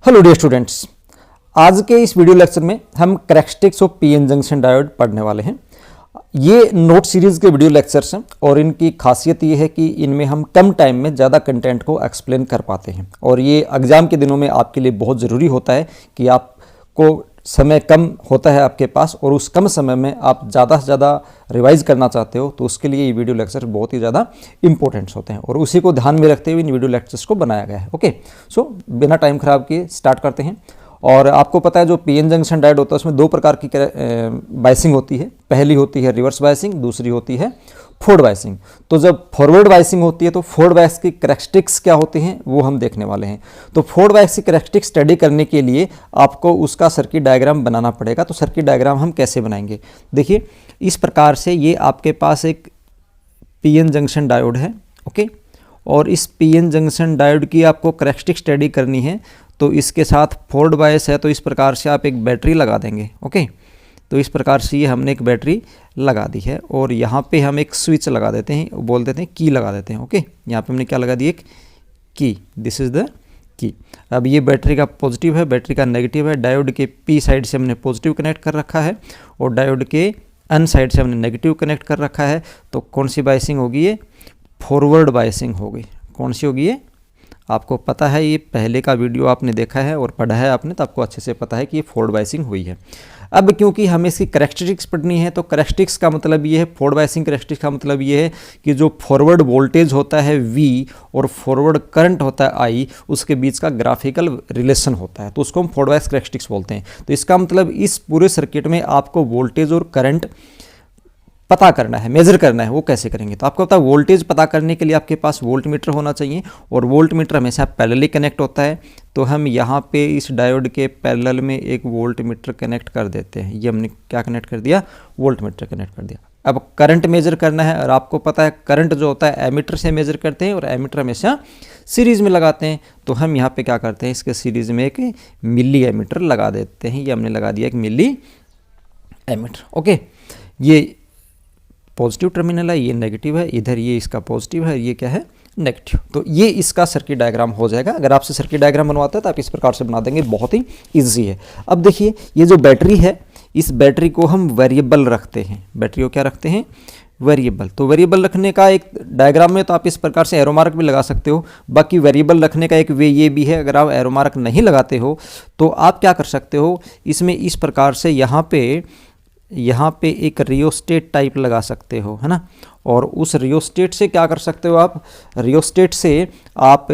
Hello dear students, आज के इस वीडियो लेक्चर में हम characteristics of PN junction diode पढ़ने वाले हैं। ये नोट सीरीज के वीडियो लेक्चर्स हैं और इनकी खासियत ये है कि इनमें हम कम टाइम में ज़्यादा कंटेंट को एक्सप्लेन कर पाते हैं और ये एग्ज़ाम के दिनों में आपके लिए बहुत ज़रूरी होता है कि आपको समय कम होता है आपके पास और उस कम समय में आप ज़्यादा से ज़्यादा रिवाइज़ करना चाहते हो, तो उसके लिए ये वीडियो लेक्चर बहुत ही ज़्यादा इंपॉर्टेंट्स होते हैं और उसी को ध्यान में रखते हुए इन वीडियो लेक्चर्स को बनाया गया है। ओके, सो बिना टाइम खराब किए स्टार्ट करते हैं। और आपको पता है जो पीएन जंक्शन डायोड होता है उसमें दो प्रकार की बायसिंग होती है। पहली होती है रिवर्स बायसिंग, दूसरी होती है फॉरवर्ड बायसिंग। तो जब फॉरवर्ड बायसिंग होती है तो फॉरवर्ड बायस की करैक्टरिस्टिक्स क्या होती हैं वो हम देखने वाले हैं। तो फॉरवर्ड बायस की करैक्टरिस्टिक्स स्टडी करने के लिए आपको उसका सर्किट डायग्राम बनाना पड़ेगा। तो सर्किट डायग्राम हम कैसे बनाएंगे, देखिए इस प्रकार से ये आपके पास एक पीएन जंक्शन डायोड है। ओके, और इस पीएन जंक्शन डायोड की आपको करैक्टरिस्टिक स्टडी करनी है तो इसके साथ फॉरवर्ड बायस है, तो इस प्रकार से आप एक बैटरी लगा देंगे। ओके, तो इस प्रकार से ये हमने एक बैटरी लगा दी है और यहाँ पे हम एक स्विच लगा देते हैं, बोल देते हैं की लगा देते हैं। ओके, यहाँ पे हमने क्या लगा दी, एक की, दिस इज़ द की। अब ये बैटरी का पॉजिटिव है, बैटरी का नेगेटिव है। डायोड के पी साइड से हमने पॉजिटिव कनेक्ट कर रखा है और डायोड के एन साइड से हमने नेगेटिव कनेक्ट कर रखा है। तो कौन सी बायसिंग होगी, ये फॉरवर्ड बायसिंग होगी। कौन सी होगी ये, आपको पता है, ये पहले का वीडियो आपने देखा है और पढ़ा है आपने, तो आपको अच्छे से पता है कि ये फॉरवर्ड बायसिंग हुई है। अब क्योंकि हमें इसकी करैक्टरिस्टिक्स पढ़नी है तो करैक्टरिस्टिक्स का मतलब ये है, फॉरवर्ड बायसिंग करैक्टरिस्टिक्स का मतलब ये है कि जो फॉरवर्ड वोल्टेज होता है V और फॉरवर्ड करंट होता है I, उसके बीच का ग्राफिकल रिलेशन होता है, तो उसको हम फॉरवर्ड बायस करैक्टरिस्टिक्स बोलते हैं। तो इसका मतलब इस पूरे सर्किट में आपको वोल्टेज और करंट पता करना है, मेजर करना है। वो कैसे करेंगे, तो आपको पता है वोल्टेज पता करने के लिए आपके पास वोल्ट मीटर होना चाहिए और वोल्ट मीटर हमेशा पैरेलली कनेक्ट होता है। तो हम यहाँ पे इस डायोड के पैरेलल में एक वोल्ट मीटर कनेक्ट कर देते हैं। ये हमने क्या कनेक्ट कर दिया, वोल्ट मीटर कनेक्ट कर दिया। अब करंट मेजर करना है और आपको पता है करंट जो होता है एमीटर से मेजर करते हैं और एमीटर हमेशा सीरीज़ में लगाते हैं। तो हम यहाँ पे क्या करते हैं, इसके सीरीज़ में एक मिली एमीटर लगा देते हैं। ये हमने लगा दिया एक मिली एमीटर। ओके, ये पॉजिटिव टर्मिनल है, ये नेगेटिव है, इधर ये इसका पॉजिटिव है, ये क्या है, नेगेटिव। तो ये इसका सर्किट डायग्राम हो जाएगा। अगर आपसे सर्किट डायग्राम बनवाते हैं तो आप इस प्रकार से बना देंगे, बहुत ही इजी है। अब देखिए ये जो बैटरी है, इस बैटरी को हम वेरिएबल रखते हैं। बैटरी को क्या रखते हैं, वेरिएबल। तो वेरिएबल रखने का एक डायग्राम में तो आप इस प्रकार से एरो मार्क भी लगा सकते हो। बाकी वेरिएबल रखने का एक वे ये भी है, अगर आप एरो मार्क नहीं लगाते हो तो आप क्या कर सकते हो, इसमें इस प्रकार से यहाँ पे एक रियोस्टेट टाइप लगा सकते हो, है ना। और उस रियोस्टेट से क्या कर सकते हो आप, रियोस्टेट से आप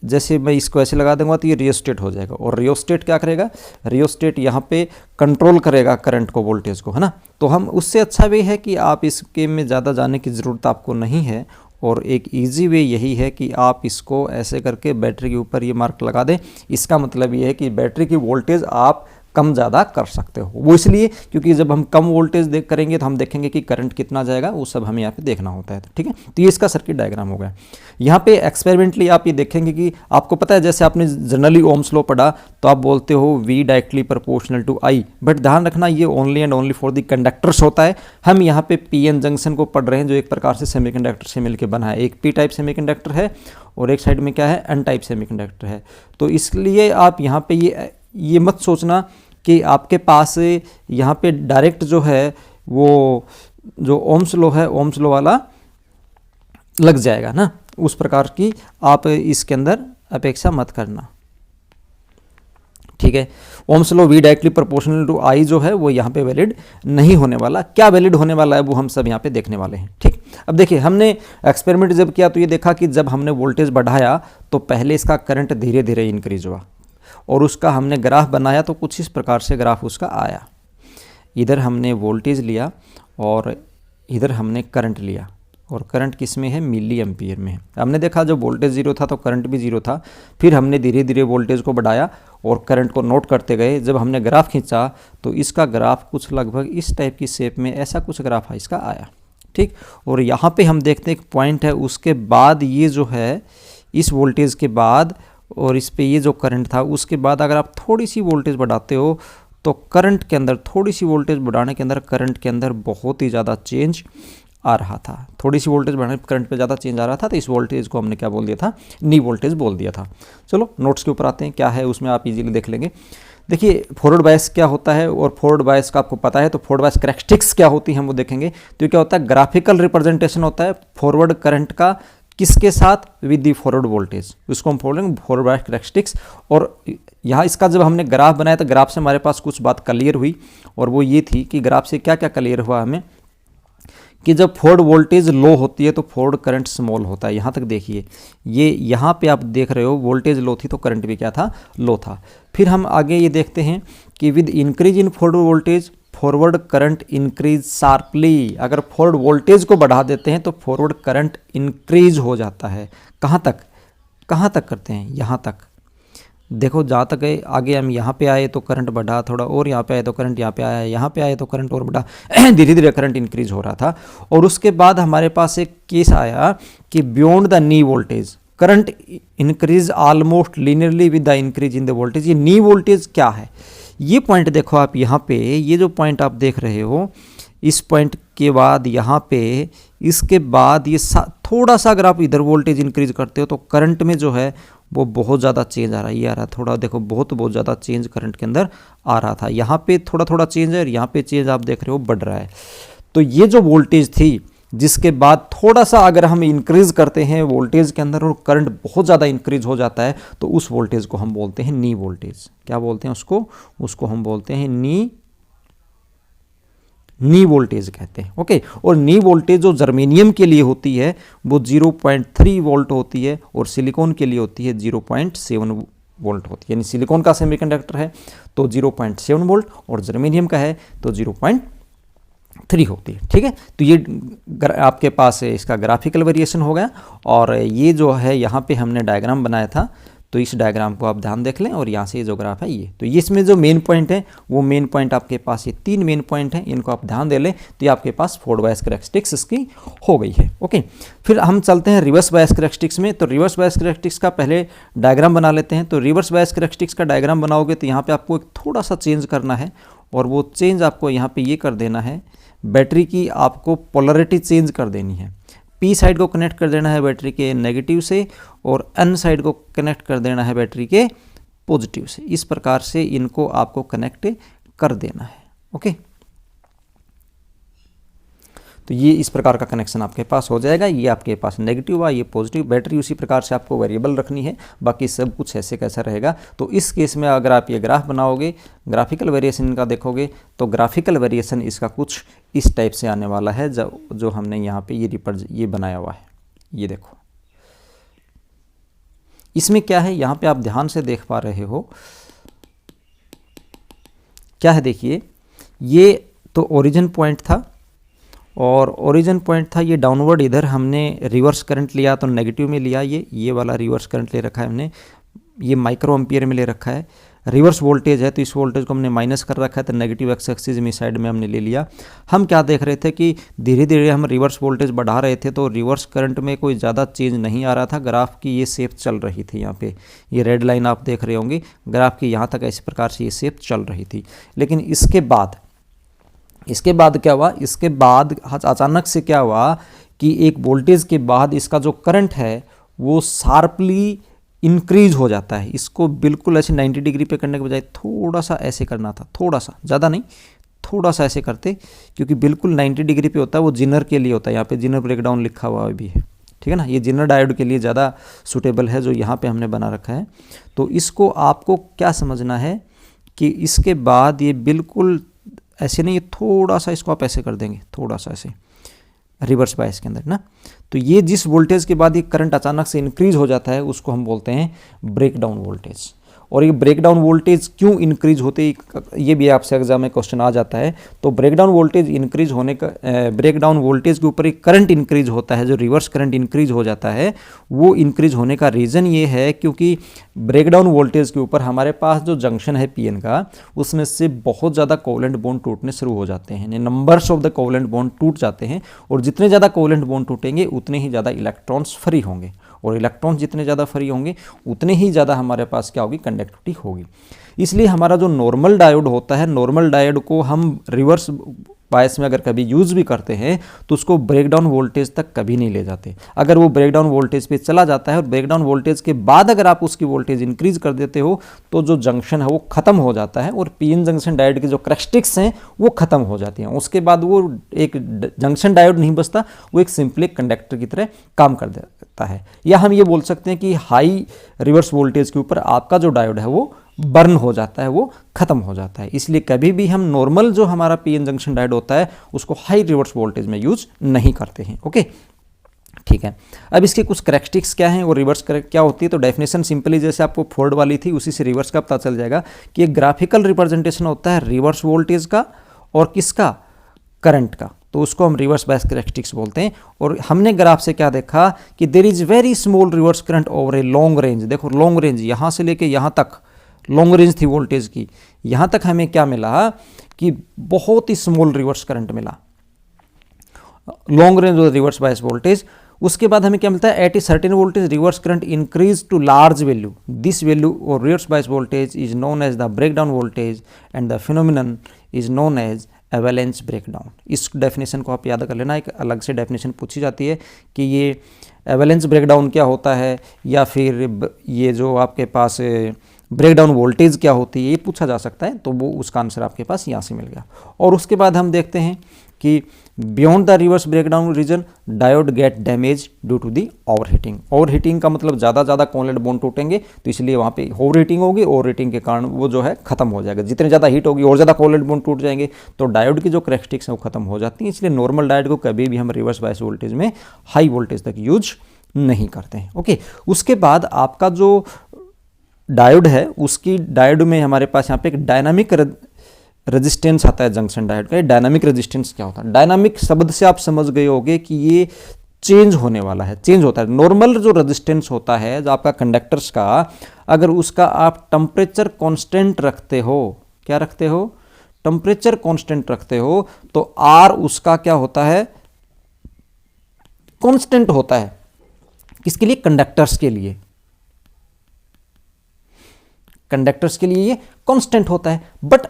जैसे मैं इसको ऐसे लगा दूंगा तो ये रियोस्टेट हो जाएगा और रियोस्टेट क्या करेगा, रियोस्टेट यहाँ पे कंट्रोल करेगा करंट को, वोल्टेज को, है ना। तो हम उससे अच्छा वे है कि आप इसके में ज़्यादा जाने की ज़रूरत आपको नहीं है और एक इजी वे यही है कि आप इसको ऐसे करके बैटरी के ऊपर ये मार्क लगा दें। इसका मतलब ये है कि बैटरी की वोल्टेज आप कम ज़्यादा कर सकते हो। वो इसलिए क्योंकि जब हम कम वोल्टेज करेंगे तो हम देखेंगे कि करंट कितना जाएगा, वो सब हमें यहाँ पे देखना होता है। तो ठीक है, तो ये इसका सर्किट डायग्राम हो गया। यहाँ पे एक्सपेरिमेंटली आप ये देखेंगे कि आपको पता है जैसे आपने जनरली ओम्स लॉ पढ़ा तो आप बोलते हो V directly proportional to I, but ध्यान रखना ये only and only for the conductors होता है। हम यहाँ पे पीएन जंक्शन को पढ़ रहे हैं जो एक प्रकार से सेमीकंडक्टर से मिलकर बना है। एक पी टाइप सेमीकंडक्टर है और एक साइड में क्या है, एन टाइप सेमीकंडक्टर है। तो इसलिए आप यहाँ पे ये मत सोचना कि आपके पास यहाँ पे डायरेक्ट जो है वो जो ओम्स लॉ है, ओम्स लॉ वाला लग जाएगा ना, उस प्रकार की आप इसके अंदर अपेक्षा मत करना। ठीक है, Ohm's law V directly proportional to I जो है वो यहाँ पे वैलिड नहीं होने वाला। क्या वैलिड होने वाला है वो हम सब यहाँ पे देखने वाले हैं। ठीक, अब देखिए हमने एक्सपेरिमेंट जब किया तो ये देखा कि जब हमने वोल्टेज बढ़ाया तो पहले इसका करंट धीरे धीरे इंक्रीज हुआ और उसका हमने ग्राफ बनाया तो कुछ इस प्रकार से ग्राफ उसका आया। इधर हमने वोल्टेज लिया और इधर हमने करंट लिया और करंट किस में है, मिली एम्पियर में है। हमने देखा जब वोल्टेज जीरो था तो करंट भी जीरो था। फिर हमने धीरे धीरे वोल्टेज को बढ़ाया और करंट को नोट करते गए। जब हमने ग्राफ खींचा तो इसका ग्राफ कुछ लगभग इस टाइप की शेप में ऐसा कुछ ग्राफ है इसका आया। ठीक, और यहाँ पे हम देखते हैं एक पॉइंट है, उसके बाद ये जो है इस वोल्टेज के बाद और इस पे ये जो करंट था उसके बाद अगर आप थोड़ी सी वोल्टेज बढ़ाते हो तो करंट के अंदर, थोड़ी सी वोल्टेज बढ़ाने के अंदर करंट के अंदर बहुत ही ज़्यादा चेंज आ रहा था, थोड़ी सी वोल्टेज बढ़ने करंट पे ज़्यादा चेंज आ रहा था, तो इस वोल्टेज को हमने क्या बोल दिया था, नी वोल्टेज बोल दिया था। चलो नोट्स के ऊपर आते हैं, क्या है उसमें आप इजीली देख लेंगे। देखिए फॉरवर्ड बायस क्या होता है, और फॉरवर्ड बायस का आपको पता है, तो फॉरवर्ड बायस कैरेक्टरिस्टिक्स क्या होती है हम वो देखेंगे। तो क्या होता है, ग्राफिकल रिप्रेजेंटेशन होता है फॉरवर्ड करंट का, किसके साथ, विद दी फॉरवर्ड वोल्टेज, उसको हम बोलेंगे फॉरवर्ड बायस कैरेक्टरिस्टिक्स। और यहाँ इसका जब हमने ग्राफ बनाया तो ग्राफ से हमारे पास कुछ बात क्लियर हुई, और वो ये थी कि ग्राफ से क्या क्या क्लियर हुआ हमें, कि जब फॉरवर्ड वोल्टेज लो होती है तो फॉरवर्ड करंट स्मॉल होता है। यहाँ तक देखिए, ये यहाँ पे आप देख रहे हो वोल्टेज लो थी तो करंट भी क्या था, लो था। फिर हम आगे ये देखते हैं कि with increase in forward voltage forward current increase sharply. अगर फॉरवर्ड वोल्टेज को बढ़ा देते हैं तो फॉरवर्ड करंट इंक्रीज हो जाता है। कहाँ तक करते हैं, यहाँ तक। देखो जहाँ तक है, आगे हम यहाँ पे आए तो करंट बढ़ा थोड़ा, और यहाँ पे आए तो करंट यहाँ पे आया, यहाँ पे आए तो करंट और बढ़ा, धीरे धीरे करंट इंक्रीज हो रहा था। और उसके बाद हमारे पास एक केस आया कि beyond the knee voltage current increase almost linearly with the increase in the voltage. ये नी वोल्टेज क्या है, ये पॉइंट देखो आप यहाँ पे, ये जो पॉइंट आप देख रहे हो, इस पॉइंट के बाद यहाँ पे, इसके बाद ये थोड़ा सा अगर आप इधर वोल्टेज इंक्रीज करते हो तो करंट में जो है वो बहुत ज़्यादा चेंज आ रहा है। ये आ रहा है थोड़ा, देखो बहुत ज़्यादा चेंज करंट के अंदर आ रहा था। यहाँ पे थोड़ा थोड़ा चेंज है, और यहाँ पे चेंज आप देख रहे हो बढ़ रहा है। तो ये जो वोल्टेज थी, जिसके बाद थोड़ा सा अगर हम इंक्रीज करते हैं वोल्टेज के अंदर और करंट बहुत ज़्यादा इंक्रीज हो जाता है, तो उस वोल्टेज को हम बोलते हैं नी वोल्टेज। क्या बोलते हैं उसको हम बोलते हैं नी वोल्टेज कहते हैं। ओके, और नी वोल्टेज जो जर्मेनियम के लिए होती है वो 0.3 वोल्ट होती है, और सिलिकॉन के लिए होती है 0.7 वोल्ट होती है। यानी सिलिकॉन का सेमीकंडक्टर है तो 0.7 वोल्ट, और जर्मेनियम का है तो 0.3 होती है। ठीक है, तो ये आपके पास इसका ग्राफिकल वेरिएशन हो गया। और ये जो है यहाँ पे हमने डायग्राम बनाया था, तो इस डायग्राम को आप ध्यान देख लें, और यहाँ से ये जो ग्राफ है ये, तो ये इसमें जो मेन पॉइंट है वो मेन पॉइंट आपके पास, ये 3 मेन पॉइंट हैं, इनको आप ध्यान दे लें तो ये आपके पास फॉरवर्ड बायस कैरेक्टरिस्टिक्स इसकी हो गई है। ओके, फिर हम चलते हैं रिवर्स बायस कैरेक्टरिस्टिक्स में। तो रिवर्स बायस कैरेक्टरिस्टिक्स का पहले डायग्राम बना लेते हैं। तो रिवर्स बायस कैरेक्टरिस्टिक्स का डायग्राम बनाओगे तो यहाँ पर आपको एक थोड़ा सा चेंज करना है, और वो चेंज आपको यहाँ पर ये कर देना है, बैटरी की आपको पोलरिटी चेंज कर देनी है। पी साइड को कनेक्ट कर देना है बैटरी के नेगेटिव से, और एन साइड को कनेक्ट कर देना है बैटरी के पॉजिटिव से। इस प्रकार से इनको आपको कनेक्ट कर देना है। ओके, तो ये इस प्रकार का कनेक्शन आपके पास हो जाएगा। ये आपके पास नेगेटिव हुआ, ये पॉजिटिव। बैटरी उसी प्रकार से आपको वेरिएबल रखनी है, बाकी सब कुछ ऐसे कैसा रहेगा। तो इस केस में अगर आप ये ग्राफ बनाओगे, ग्राफिकल वेरिएशन इनका देखोगे, तो ग्राफिकल वेरिएशन इसका कुछ इस टाइप से आने वाला है, जो हमने यहाँ पे ये बनाया हुआ है। ये देखो इसमें क्या है, यहाँ पे आप ध्यान से देख पा रहे हो क्या है। देखिए ये तो ओरिजिन पॉइंट था, और ओरिजिन पॉइंट था ये डाउनवर्ड, इधर हमने रिवर्स करंट लिया तो नेगेटिव में लिया, ये वाला रिवर्स करंट ले रखा है हमने, ये माइक्रो एम्पियर में ले रखा है। रिवर्स वोल्टेज है तो इस वोल्टेज को हमने माइनस कर रखा है, तो नेगेटिव एक्स एक्सिस में साइड में हमने ले लिया। हम क्या देख रहे थे कि धीरे धीरे हम रिवर्स वोल्टेज बढ़ा रहे थे, तो रिवर्स करंट में कोई ज़्यादा चेंज नहीं आ रहा था। ग्राफ की ये शेप चल रही थी, यहाँ पे ये रेड लाइन आप देख रहे होंगे, ग्राफ की यहाँ तक इस प्रकार से ये शेप चल रही थी। लेकिन इसके बाद क्या हुआ, इसके बाद अचानक से क्या हुआ कि एक वोल्टेज के बाद इसका जो करंट है वो शार्पली इंक्रीज हो जाता है। इसको बिल्कुल ऐसे 90 डिग्री पे करने के बजाय थोड़ा सा ऐसे करना था, थोड़ा सा, ज़्यादा नहीं, थोड़ा सा ऐसे करते, क्योंकि बिल्कुल 90 डिग्री पे होता है वो जिनर के लिए होता है। यहाँ पे जिनर ब्रेकडाउन लिखा हुआ भी है, ठीक है ना। ये जिनर डायोड के लिए ज़्यादा सूटेबल है, जो यहाँ पे हमने बना रखा है। तो इसको आपको क्या समझना है कि इसके बाद ये बिल्कुल ऐसे नहीं, थोड़ा सा इसको आप ऐसे कर देंगे, थोड़ा सा ऐसे रिवर्स बायस के अंदर ना। तो ये जिस वोल्टेज के बाद ये करंट अचानक से इंक्रीज हो जाता है उसको हम बोलते हैं ब्रेकडाउन वोल्टेज। और ये ब्रेकडाउन वोल्टेज क्यों इंक्रीज होते, ये भी आपसे एग्जाम में क्वेश्चन आ जाता है। तो ब्रेकडाउन वोल्टेज इंक्रीज होने का, ब्रेकडाउन वोल्टेज के ऊपर एक करंट इंक्रीज होता है, जो रिवर्स करंट इंक्रीज हो जाता है। वो इंक्रीज होने का रीज़न ये है क्योंकि ब्रेकडाउन वोल्टेज के ऊपर हमारे पास जो जंक्शन है पीएन का, उसमें से बहुत ज़्यादा कोवलेंट बॉन्ड टूटने शुरू हो जाते हैं। Numbers of the covalent bond टूट जाते हैं, और जितने ज़्यादा कोवलेंट बॉन्ड टूटेंगे उतने ही ज़्यादा इलेक्ट्रॉन्स फ्री होंगे, और इलेक्ट्रॉन्स जितने ज़्यादा फ्री होंगे उतने ही ज़्यादा हमारे पास क्या होगी, कंडक्टिविटी होगी। इसलिए हमारा जो नॉर्मल डायोड होता है, नॉर्मल डायोड को हम रिवर्स बायस में अगर कभी यूज़ भी करते हैं तो उसको ब्रेकडाउन वोल्टेज तक कभी नहीं ले जाते। अगर वो ब्रेकडाउन वोल्टेज पे चला जाता है और ब्रेकडाउन वोल्टेज के बाद अगर आप उसकी वोल्टेज इंक्रीज कर देते हो तो जो जंक्शन है वो ख़त्म हो जाता है और पीएन जंक्शन डायोड की जो करैक्टरिस्टिक्स हैं वो ख़त्म हो जाती हैं। उसके बाद वो एक जंक्शन डायोड नहीं बचता, वो एक सिंपली कंडक्टर की तरह काम कर देता है। या हम ये बोल सकते हैं कि हाई रिवर्स वोल्टेज के ऊपर आपका जो डायोड है वो बर्न हो जाता है, वो खत्म हो जाता है। इसलिए कभी भी हम नॉर्मल जो हमारा पीएन जंक्शन डायोड होता है उसको हाई रिवर्स वोल्टेज में यूज नहीं करते हैं। ओके, ठीक है। अब इसके कुछ करैक्टरिस्टिक्स क्या हैं और रिवर्स क्या होती है, तो डेफिनेशन सिंपली जैसे आपको फोर्ड वाली थी उसी से रिवर्स का पता चल जाएगा कि एक ग्राफिकल रिप्रेजेंटेशन होता है रिवर्स वोल्टेज का और किसका, करंट का, तो उसको हम रिवर्स बायस करैक्टरिस्टिक्स बोलते हैं। और हमने ग्राफ से क्या देखा कि there is very small reverse current over a long range. देखो लॉन्ग रेंज यहाँ से लेके यहाँ तक लॉन्ग रेंज थी वोल्टेज की, यहाँ तक हमें क्या मिला कि बहुत ही स्मॉल रिवर्स करंट मिला, लॉन्ग रेंज और रिवर्स बायस वोल्टेज। उसके बाद हमें क्या मिलता है, at a certain voltage reverse current increase to large value, this value और reverse bias voltage is known as the breakdown voltage and the phenomenon is known as avalanche breakdown. इस definition को आप याद कर लेना, एक अलग से डेफिनेशन पूछी जाती है कि ये एवेलेंस ब्रेकडाउन क्या होता है या फिर ये जो आपके पास ब्रेकडाउन वोल्टेज क्या होती है, ये पूछा जा सकता है। तो वो उसका आंसर आपके पास यहाँ से मिल गया। और उसके बाद हम देखते हैं कि beyond the reverse breakdown region diode get damage due to the overheating. Overheating का मतलब ज़्यादा कोवलेंट बॉन्ड टूटेंगे, तो इसलिए वहाँ पे ओवर हीटिंग होगी, ओवर हीटिंग के कारण वो जो है खत्म हो जाएगा। जितने ज़्यादा हीट होगी और ज़्यादा कोवलेंट बॉन्ड टूट जाएंगे तो डायोड की जो करैक्टरिस्टिक्स हैं वो खत्म हो जाती हैं। इसलिए नॉर्मल डायोड को कभी भी हम रिवर्स बायस वोल्टेज में हाई वोल्टेज तक यूज नहीं करते हैं। ओके, उसके बाद आपका जो डायोड है उसकी डायोड में हमारे पास यहाँ पे एक डायनामिक रेजिस्टेंस आता है जंक्शन डायोड का। डायनामिक रेजिस्टेंस क्या होता है, डायनामिक शब्द से आप समझ गए होंगे कि ये चेंज होने वाला है, चेंज होता है। नॉर्मल जो रेजिस्टेंस होता है जो आपका कंडक्टर्स का, अगर उसका आप टेम्परेचर कांस्टेंट रखते हो, क्या रखते हो, टेम्परेचर कांस्टेंट रखते हो, तो आर उसका क्या होता है, कांस्टेंट होता है। किसके लिए, कंडक्टर्स के लिए, कंडक्टर्स के लिए ये कांस्टेंट होता है। बट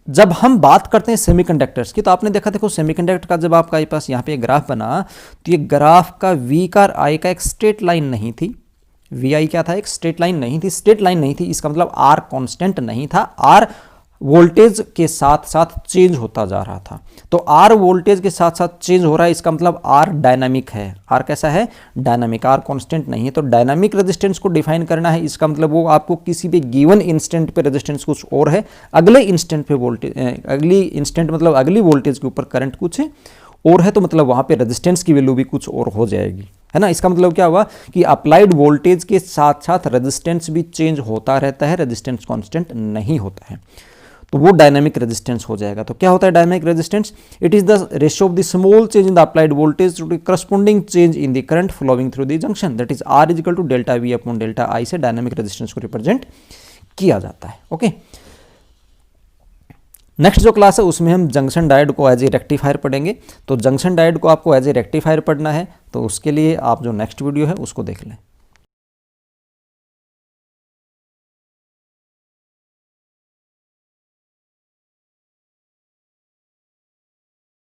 जब हम बात करते हैं सेमीकंडक्टर्स की, तो आपने देखा, देखो सेमीकंडक्टर का जब आपका पास यहाँ पे एक ग्राफ बना तो ये ग्राफ का वी का आई का एक स्ट्रेट लाइन नहीं थी। वी आई क्या था, एक स्ट्रेट लाइन नहीं थी, स्ट्रेट लाइन नहीं थी। इसका मतलब आर कांस्टेंट नहीं था, आर वोल्टेज के साथ साथ चेंज होता जा रहा था। तो आर वोल्टेज के साथ साथ चेंज हो रहा है, इसका मतलब आर डायनामिक है। आर कैसा है, डायनामिक, आर कांस्टेंट नहीं है। तो डायनामिक रेजिस्टेंस को डिफाइन करना है, इसका मतलब वो आपको किसी भी गिवन इंस्टेंट पे रेजिस्टेंस कुछ और है, अगले इंस्टेंट पे वोल्टेज, अगली इंस्टेंट मतलब अगली वोल्टेज के ऊपर करंट कुछ है और है, तो मतलब वहाँ पे रेजिस्टेंस की वैल्यू भी कुछ और हो जाएगी, है ना। इसका मतलब क्या हुआ कि अप्लाइड वोल्टेज के साथ साथ रेजिस्टेंस भी चेंज होता रहता है, रेजिस्टेंस कांस्टेंट नहीं होता है, तो वो डायनामिक रेजिस्टेंस हो जाएगा। तो क्या होता है dynamic resistance, it is the ratio of the small change in the applied voltage to the corresponding change in the current flowing through the junction, that is R is equal to delta V upon delta I से dynamic resistance को represent किया जाता है। Okay, next जो class है उसमें हम junction diode को एज ए रेक्टिफायर पढ़ेंगे। तो जंक्शन डायोड को आपको एज ए रेक्टिफायर पढ़ना है, तो उसके लिए आप जो नेक्स्ट वीडियो है उसको देख लें।